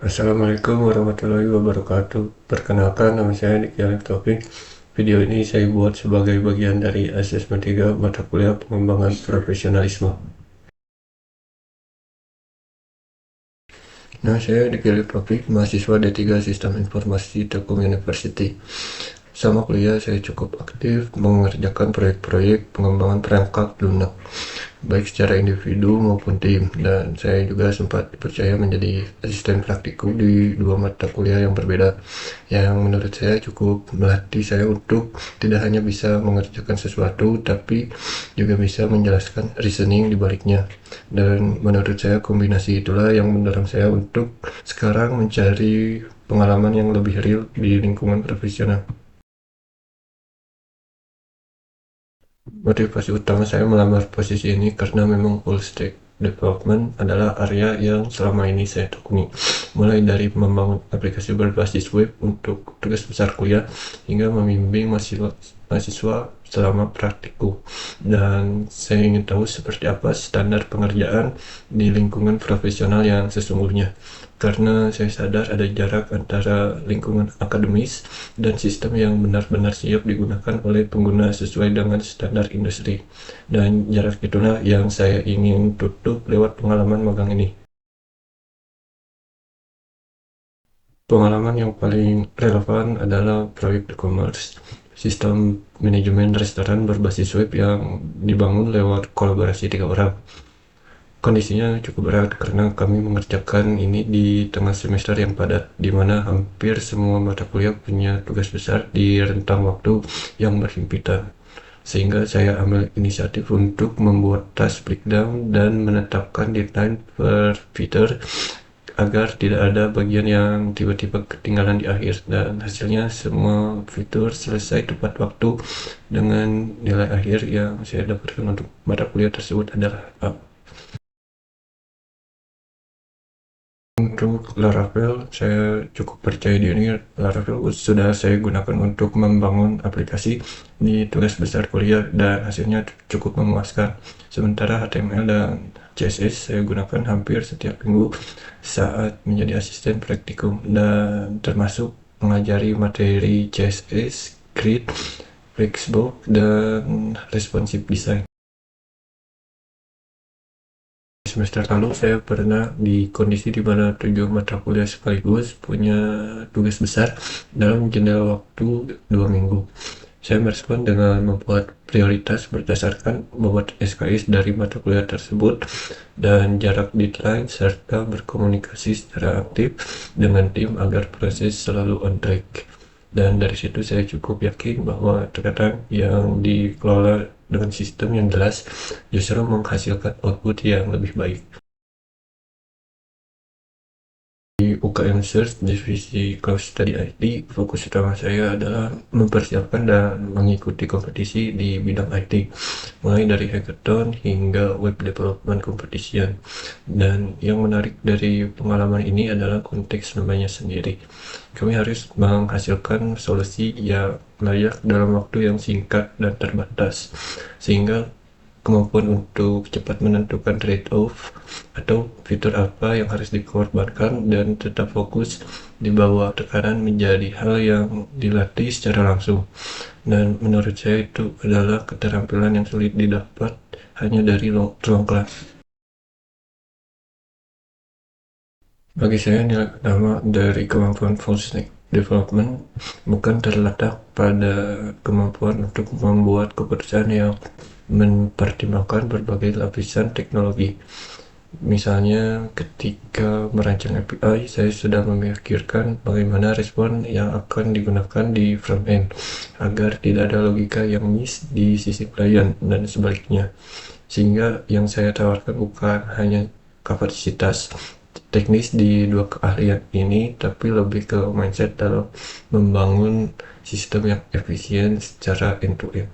Assalamualaikum warahmatullahi wabarakatuh. Perkenalkan, nama saya Diki Alif Taufik. Video ini saya buat sebagai bagian dari asesmen 3 mata kuliah pengembangan profesionalisme. Nah, saya Diki Alif Taufik, mahasiswa D3 Sistem Informasi Telkom University. Sama kuliah saya cukup aktif mengerjakan proyek-proyek pengembangan perangkat lunak, baik secara individu maupun tim, dan saya juga sempat dipercaya menjadi asisten praktikum di dua mata kuliah yang berbeda, yang menurut saya cukup melatih saya untuk tidak hanya bisa mengerjakan sesuatu, tapi juga bisa menjelaskan reasoning di baliknya. Dan menurut saya kombinasi itulah yang mendorong saya untuk sekarang mencari pengalaman yang lebih real di lingkungan profesional. Motivasi utama saya melamar posisi ini karena memang full stack development adalah area yang selama ini saya tekuni, mulai dari membangun aplikasi berbasis web untuk tugas besar kuliah hingga membimbing mahasiswa selama praktikum. Dan saya ingin tahu seperti apa standar pengerjaan di lingkungan profesional yang sesungguhnya, karena saya sadar ada jarak antara lingkungan akademis dan sistem yang benar-benar siap digunakan oleh pengguna sesuai dengan standar industri. Dan jarak itulah yang saya ingin tutup lewat pengalaman magang ini. Pengalaman yang paling relevan adalah proyek e-commerce, sistem manajemen restoran berbasis web yang dibangun lewat kolaborasi 3 orang. Kondisinya cukup berat karena kami mengerjakan ini di tengah semester yang padat, di mana hampir semua mata kuliah punya tugas besar di rentang waktu yang berhimpitan. Sehingga saya ambil inisiatif untuk membuat task breakdown dan menetapkan deadline per fitur agar tidak ada bagian yang tiba-tiba ketinggalan di akhir, dan hasilnya semua fitur selesai tepat waktu dengan nilai akhir yang saya dapatkan untuk mata kuliah tersebut adalah A. Untuk Laravel, saya cukup percaya diri. Laravel sudah saya gunakan untuk membangun aplikasi di tugas besar kuliah dan hasilnya cukup memuaskan. Sementara HTML dan CSS saya gunakan hampir setiap minggu saat menjadi asisten praktikum, dan termasuk mengajari materi CSS, Grid, Flexbox, dan Responsive Design. Semester lalu saya pernah di kondisi di mana 7 mata kuliah sekaligus punya tugas besar dalam jendela waktu 2 minggu. Saya merespon dengan membuat prioritas berdasarkan bobot SKS dari mata kuliah tersebut dan jarak deadline, serta berkomunikasi secara aktif dengan tim agar proses selalu on track. Dan dari situ saya cukup yakin bahwa terkadang yang dikelola dengan sistem yang jelas justru menghasilkan output yang lebih baik. Di UKM Search Divisi Cloud Study IT, fokus utama saya adalah mempersiapkan dan mengikuti kompetisi di bidang IT, mulai dari hackathon hingga web development competition. Dan yang menarik dari pengalaman ini adalah konteks namanya sendiri. Kami harus menghasilkan solusi yang layak dalam waktu yang singkat dan terbatas, sehingga kemampuan untuk cepat menentukan trade-off atau fitur apa yang harus dikorbankan dan tetap fokus di bawah tekanan menjadi hal yang dilatih secara langsung. Dan menurut saya itu adalah keterampilan yang sulit didapat hanya dari ruang kelas. Bagi saya, nilai utama dari kemampuan full stack development bukan terletak pada kemampuan untuk membuat keputusan yang mempertimbangkan berbagai lapisan teknologi. Misalnya, ketika merancang API, saya sudah memikirkan bagaimana respon yang akan digunakan di front-end agar tidak ada logika yang miss di sisi klien dan sebaliknya. Sehingga yang saya tawarkan bukan hanya kapasitas teknis di dua keahlian ini, tapi lebih ke mindset dalam membangun sistem yang efisien secara end-to-end.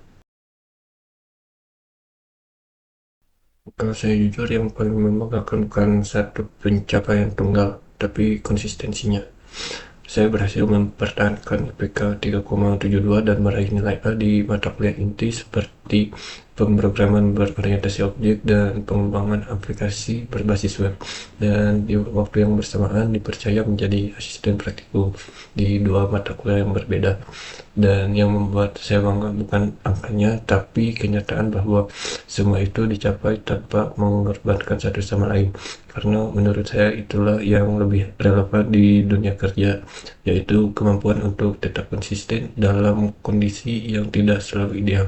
Kalau saya jujur, yang paling membanggakan bukan satu pencapaian tunggal, tapi konsistensinya. Saya berhasil mempertahankan IPK 3,72 dan meraih nilai A di mata kuliah inti seperti pemrograman berorientasi objek dan pengembangan aplikasi berbasis web, dan di waktu yang bersamaan dipercaya menjadi asisten praktikum di dua mata kuliah yang berbeda. Dan yang membuat saya bangga bukan angkanya, tapi kenyataan bahwa semua itu dicapai tanpa mengorbankan satu sama lain, karena menurut saya itulah yang lebih relevan di dunia kerja, yaitu kemampuan untuk tetap konsisten dalam kondisi yang tidak selalu ideal.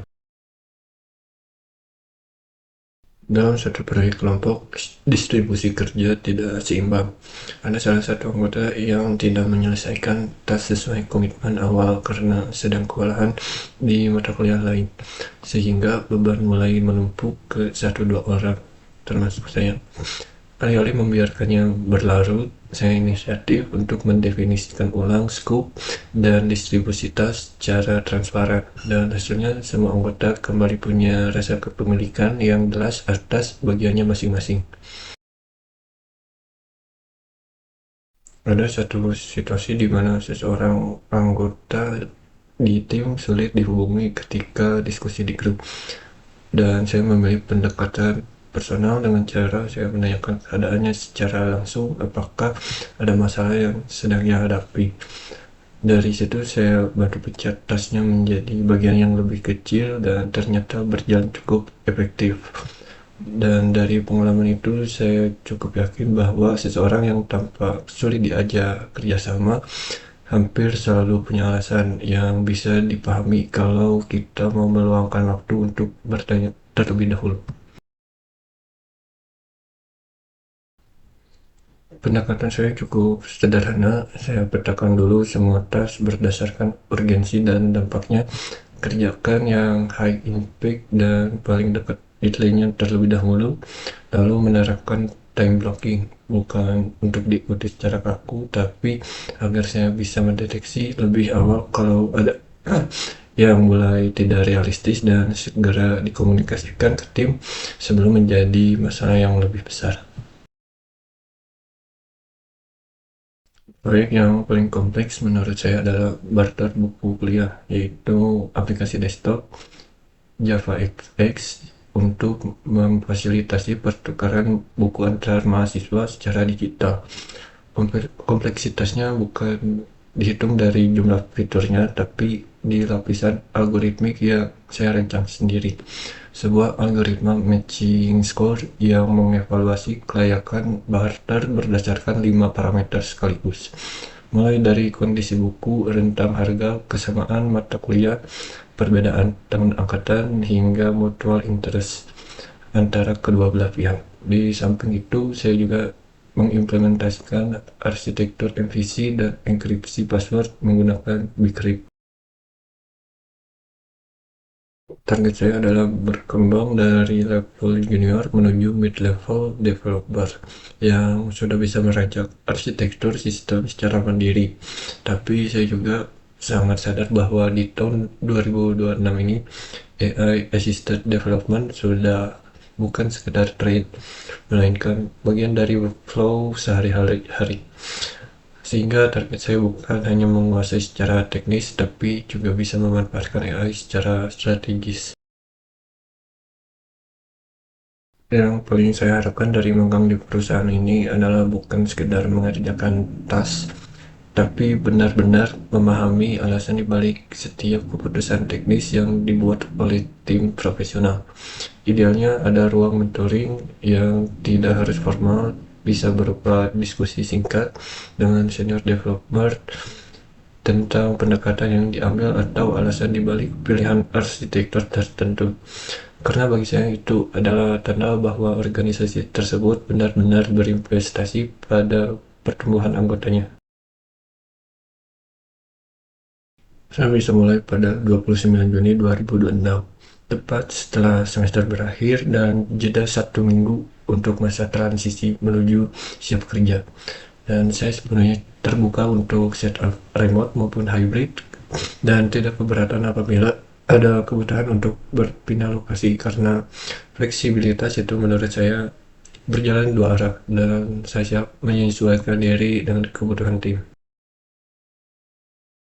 Dalam satu proyek kelompok, distribusi kerja tidak seimbang. Ada salah satu anggota yang tidak menyelesaikan tas sesuai komitmen awal karena sedang kewalahan di mata kuliah lain, sehingga beban mulai menumpuk ke satu dua orang, termasuk saya. Alih-alih membiarkannya berlarut, saya inisiatif untuk mendefinisikan ulang skop dan distribusi tas secara transparan, dan hasilnya semua anggota kembali punya rasa kepemilikan yang jelas atas bagiannya masing-masing. Ada satu situasi di mana seseorang anggota di tim sulit dihubungi ketika diskusi di grup, dan saya memilih pendekatan personal dengan cara saya menanyakan keadaannya secara langsung, apakah ada masalah yang sedang ia hadapi. Dari situ saya bantu pecah tasnya menjadi bagian yang lebih kecil dan ternyata berjalan cukup efektif. Dan dari pengalaman itu saya cukup yakin bahwa seseorang yang tampak sulit diajak kerjasama hampir selalu punya alasan yang bisa dipahami kalau kita mau meluangkan waktu untuk bertanya terlebih dahulu. Pendekatan saya cukup sederhana. Saya petakan dulu semua tas berdasarkan urgensi dan dampaknya. Kerjakan yang high impact dan paling dekat deadline-nya terlebih dahulu. Lalu menerapkan time blocking, bukan untuk diikuti secara kaku, tapi agar saya bisa mendeteksi lebih awal kalau ada yang mulai tidak realistis dan segera dikomunikasikan ke tim sebelum menjadi masalah yang lebih besar. Proyek yang paling kompleks menurut saya adalah barter buku kuliah, yaitu aplikasi desktop JavaFX untuk memfasilitasi pertukaran buku antar mahasiswa secara digital. Kompleksitasnya bukan dihitung dari jumlah fiturnya, tapi di lapisan algoritmik yang saya rancang sendiri. Sebuah algoritma matching score yang mengevaluasi kelayakan barter berdasarkan 5 parameter sekaligus, mulai dari kondisi buku, rentang harga, kesamaan mata kuliah, perbedaan tahun angkatan, hingga mutual interest antara kedua belah pihak. Di samping itu, saya juga mengimplementasikan arsitektur MVC dan enkripsi password menggunakan Bcrypt. Target saya adalah berkembang dari level junior menuju mid-level developer yang sudah bisa merancang arsitektur sistem secara mandiri. Tapi saya juga sangat sadar bahwa di tahun 2026 ini AI assisted development sudah bukan sekedar tren, melainkan bagian dari workflow sehari-hari. Sehingga target saya bukan hanya menguasai secara teknis, tapi juga bisa memanfaatkan AI secara strategis. Yang paling saya harapkan dari magang di perusahaan ini adalah bukan sekedar mengerjakan tas, tapi benar-benar memahami alasan dibalik setiap keputusan teknis yang dibuat oleh tim profesional. Idealnya ada ruang mentoring yang tidak harus formal, bisa berupa diskusi singkat dengan senior developer tentang pendekatan yang diambil atau alasan dibalik pilihan arsitektur tertentu. Karena bagi saya itu adalah tanda bahwa organisasi tersebut benar-benar berinvestasi pada pertumbuhan anggotanya. Saya bisa mulai pada 29 Juni 2026, tepat setelah semester berakhir dan jeda 1 minggu untuk masa transisi menuju siap kerja. Dan saya sebenarnya terbuka untuk setup remote maupun hybrid, dan tidak keberatan apabila ada kebutuhan untuk berpindah lokasi, karena fleksibilitas itu menurut saya berjalan dua arah dan saya siap menyesuaikan diri dengan kebutuhan tim.